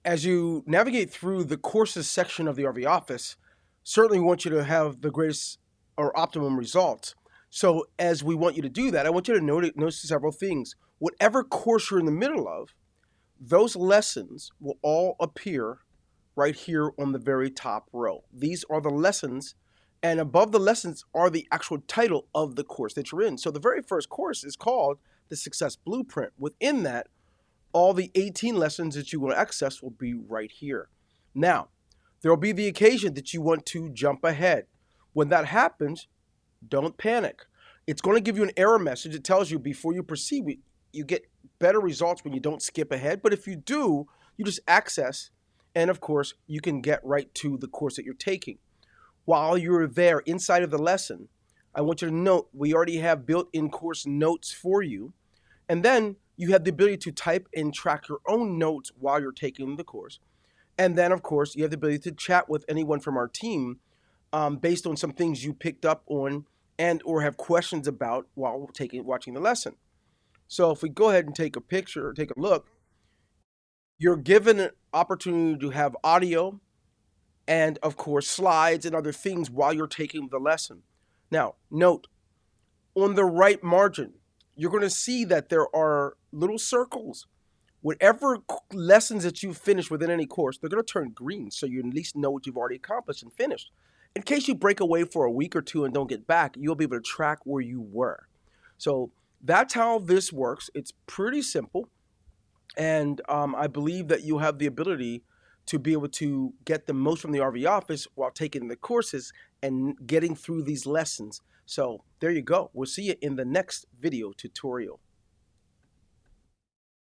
As you navigate through the courses section of the RV office, certainly we want you to have the greatest or optimum results. So, as we want you to do that, I want you to notice several things. Whatever course you're in the middle of, those lessons will all appear right here on the very top row. These are the lessons, and above the lessons are the actual title of the course that you're in. So, the very first course is called the Success Blueprint. Within that, all the 18 lessons that you want to access will be right here. Now, there will be the occasion that you want to jump ahead. When that happens, don't panic. It's going to give you an error message. It tells you before you proceed, you get better results when you don't skip ahead. But if you do, you just access, and of course, you can get right to the course that you're taking. While you're there inside of the lesson, I want you to note we already have built in course notes for you. And then you have the ability to type and track your own notes while you're taking the course. And then, of course, you have the ability to chat with anyone from our team based on some things you picked up on and or have questions about while watching the lesson. So if we go ahead and take a picture or take a look, you're given an opportunity to have audio and, of course, slides and other things while you're taking the lesson. Now, note, on the right margin, you're going to see that there are little circles. Whatever lessons that you finish within any course, they're going to turn green so you at least know what you've already accomplished and finished. In case you break away for a week or two and don't get back, you'll be able to track where you were. So that's how this works. It's pretty simple. And I believe that you have the ability to be able to get the most from the RV office while taking the courses and getting through these lessons. So there you go. We'll see you in the next video tutorial.